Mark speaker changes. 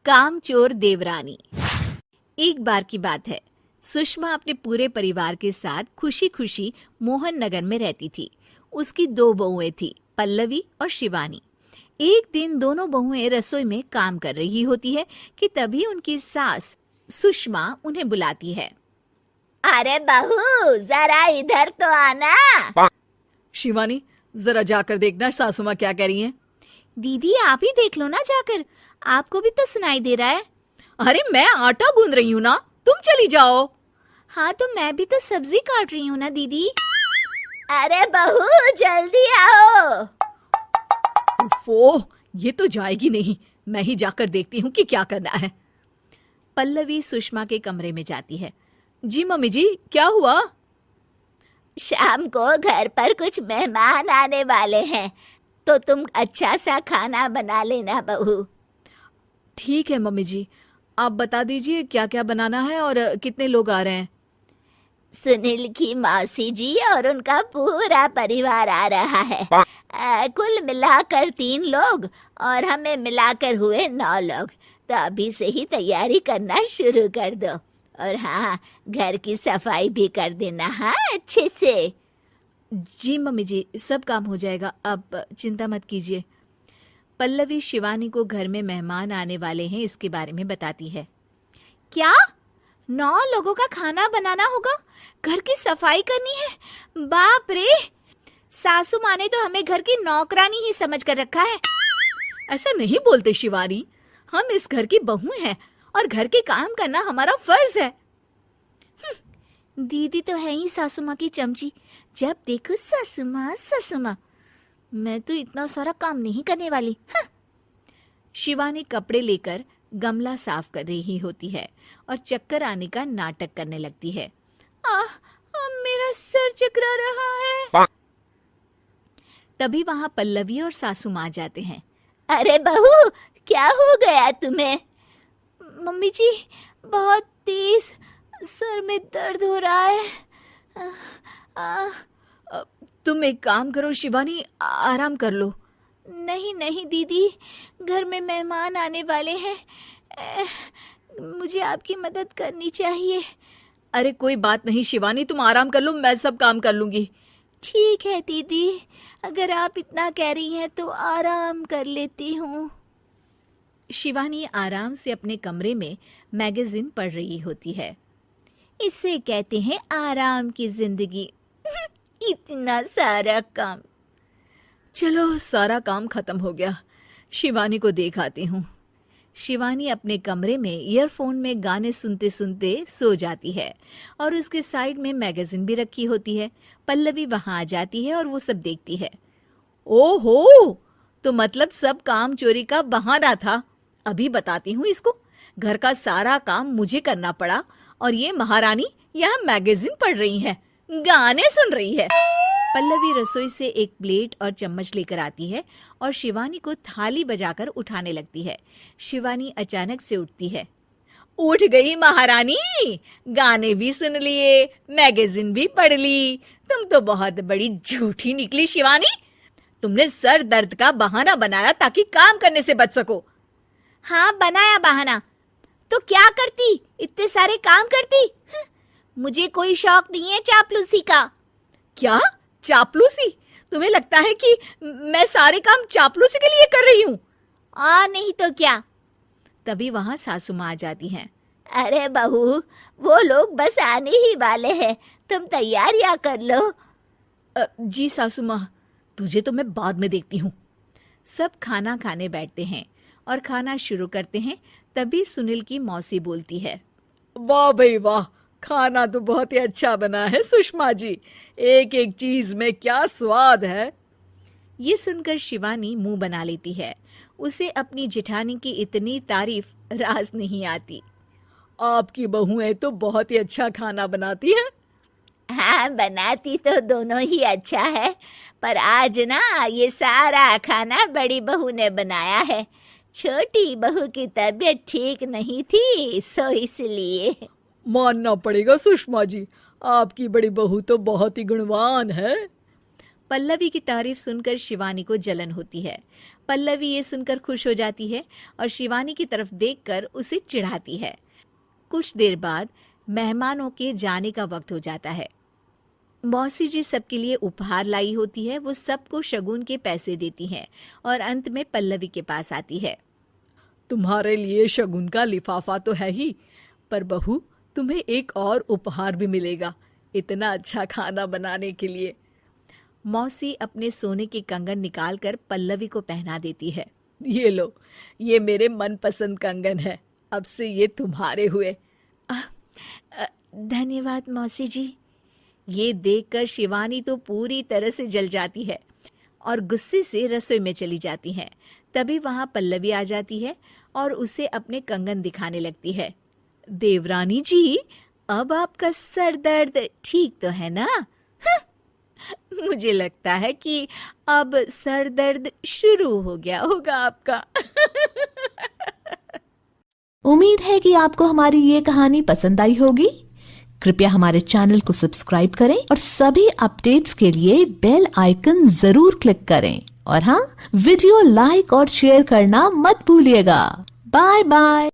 Speaker 1: कामचोर देवरानी। एक बार की बात है, सुषमा अपने पूरे परिवार के साथ खुशी खुशी मोहन नगर में रहती थी। उसकी 2 बहुएं थी, पल्लवी और शिवानी। एक दिन दोनों बहुएं रसोई में काम कर रही होती है कि तभी उनकी सास सुषमा उन्हें बुलाती है।
Speaker 2: अरे बहू, जरा इधर तो आना।
Speaker 1: शिवानी, जरा जाकर देखना सासू माँ क्या कह रही हैं।
Speaker 2: दीदी आप ही देख लो ना जाकर, आपको भी तो सुनाई दे रहा है।
Speaker 1: अरे मैं आटा गूंद रही हूँ ना, तुम चली जाओ।
Speaker 2: हाँ तो मैं भी तो सब्जी काट रही हूँ ना दीदी। अरे बहू जल्दी आओ।
Speaker 1: ओह, ये तो जाएगी नहीं, मैं ही जाकर देखती हूँ कि क्या करना है। पल्लवी सुषमा के कमरे में जाती है। जी मम्मी जी, क्या हुआ?
Speaker 2: शाम को घर पर कुछ मेहमान आने वाले हैं, तो तुम अच्छा सा खाना बना लेना बहू।
Speaker 1: ठीक है मम्मी जी, आप बता दीजिए क्या क्या बनाना है और कितने लोग आ रहे हैं।
Speaker 2: सुनील की मौसी जी और उनका पूरा परिवार आ रहा है। कुल मिलाकर 3 लोग और हमें मिलाकर हुए 9 लोग। तो अभी से ही तैयारी करना शुरू कर दो। और हाँ, घर की सफाई भी कर देना, हाँ अच्छे से।
Speaker 1: जी मम्मी जी, सब काम हो जाएगा, आप चिंता मत कीजिए। पल्लवी शिवानी को घर में मेहमान आने वाले हैं इसके बारे में बताती है।
Speaker 2: क्या 9 लोगों का खाना बनाना होगा, घर की सफाई करनी है? बाप रे, सासू माँ ने तो हमें घर की नौकरानी ही समझ कर रखा है।
Speaker 1: ऐसा नहीं बोलते शिवानी, हम इस घर की बहू हैं और घर के काम करना हमारा फर्ज है।
Speaker 2: दीदी तो है ही सासू माँ की चमची, जब देखो सासू माँ सासू माँ। मैं तो इतना सारा काम नहीं करने वाली।
Speaker 1: शिवानी कपड़े लेकर गमला साफ कर रही होती है और चक्कर आने का नाटक करने लगती है।
Speaker 2: मेरा सर चकरा रहा है।
Speaker 1: तभी वहां पल्लवी और सासू माँ जाते हैं।
Speaker 2: अरे बहू, क्या हो गया तुम्हें? मम्मी जी, बहुत तेज सर में दर्द हो रहा है।
Speaker 1: तुम एक काम करो शिवानी, आराम कर लो।
Speaker 2: नहीं नहीं दीदी, घर में मेहमान आने वाले हैं, मुझे आपकी मदद करनी चाहिए।
Speaker 1: अरे कोई बात नहीं शिवानी, तुम आराम कर लो, मैं सब काम कर लूंगी।
Speaker 2: ठीक है दीदी, अगर आप इतना कह रही हैं तो आराम कर लेती हूँ।
Speaker 1: शिवानी आराम से अपने कमरे में मैगजीन पढ़ रही होती है।
Speaker 2: इसे कहते हैं आराम की जिंदगी। इतना सारा काम।
Speaker 1: चलो सारा काम खत्म हो गया, शिवानी को देख आती हूँ। शिवानी अपने कमरे में ईयरफोन में गाने सुनते सुनते सो जाती है और उसके साइड में मैगजीन भी रखी होती है। पल्लवी वहां आ जाती है और वो सब देखती है। ओहो, तो मतलब सब काम चोरी का बहाना था। अभी बताती हूँ इसको। घर का सारा काम मुझे करना पड़ा और ये महारानी यहाँ मैगजीन पढ़ रही है, गाने सुन रही है। पल्लवी रसोई से एक प्लेट और चम्मच लेकर आती है और शिवानी को थाली बजाकर उठाने लगती है। शिवानी अचानक से उठती है। उठ गई महारानी, गाने भी सुन लिए, मैगजीन भी पढ़ ली। तुम तो बहुत बड़ी झूठी निकली शिवानी। तुमने सर दर्द का बहाना बनाया ताकि काम करने से बच सको।
Speaker 2: हाँ बनाया बहाना, तो क्या करती, इतने सारे काम करती। मुझे कोई शौक नहीं है चापलूसी का।
Speaker 1: क्या चापलूसी? तुम्हें लगता है कि मैं सारे काम चापलूसी के लिए कर रही हूँ?
Speaker 2: और नहीं तो क्या।
Speaker 1: तभी वहां सासू माँ आ जाती हैं।
Speaker 2: अरे बहू, वो लोग बस आने ही वाले हैं, तुम तैयारियां कर लो।
Speaker 1: जी सासू माँ, तुझे तो मैं बाद में देखती हूँ। सब खाना खाने बैठते हैं और खाना शुरू करते हैं। तभी सुनील की मौसी बोलती है। वाह भाई वाह, खाना तो बहुत ही अच्छा बना है सुषमा जी, एक एक चीज में क्या स्वाद है। ये सुनकर शिवानी मुंह बना लेती है। उसे अपनी जेठानी की इतनी तारीफ रास नहीं आती। आपकी बहुएं तो बहुत ही अच्छा खाना बनाती हैं।
Speaker 2: हाँ बनाती तो दोनों ही अच्छा है, पर आज ना ये सारा खाना बड़ी बहू ने बनाया है। छोटी बहू की तबीयत ठीक नहीं थी, सो इसलिए।
Speaker 1: मानना पड़ेगा सुषमा जी, आपकी बड़ी बहू तो बहुत ही गुणवान है। पल्लवी की तारीफ सुनकर शिवानी को जलन होती है। पल्लवी ये सुनकर खुश हो जाती है और शिवानी की तरफ देखकर उसे चिढ़ाती है। कुछ देर बाद मेहमानों के जाने का वक्त हो जाता है। मौसी जी सबके लिए उपहार लाई होती है। वो सबको शगुन के पैसे देती हैं और अंत में पल्लवी के पास आती है।
Speaker 3: तुम्हारे लिए शगुन का लिफाफा तो है ही, पर बहू तुम्हें एक और उपहार भी मिलेगा इतना अच्छा खाना बनाने के लिए।
Speaker 1: मौसी अपने सोने के कंगन निकालकर पल्लवी को पहना देती है।
Speaker 3: ये लो, ये मेरे मनपसंद कंगन है, अब से ये तुम्हारे हुए।
Speaker 1: धन्यवाद मौसी जी। ये देखकर शिवानी तो पूरी तरह से जल जाती है और गुस्से से रसोई में चली जाती है। तभी वहां पल्लवी आ जाती है और उसे अपने कंगन दिखाने लगती है। देवरानी जी, अब आपका सर दर्द ठीक तो है ना? मुझे लगता है कि अब सर दर्द शुरू हो गया होगा आपका।
Speaker 4: उम्मीद है कि आपको हमारी ये कहानी पसंद आई होगी। कृपया हमारे चैनल को सब्सक्राइब करें और सभी अपडेट्स के लिए बेल आइकन जरूर क्लिक करें। और हाँ, वीडियो लाइक और शेयर करना मत भूलिएगा। Bye bye.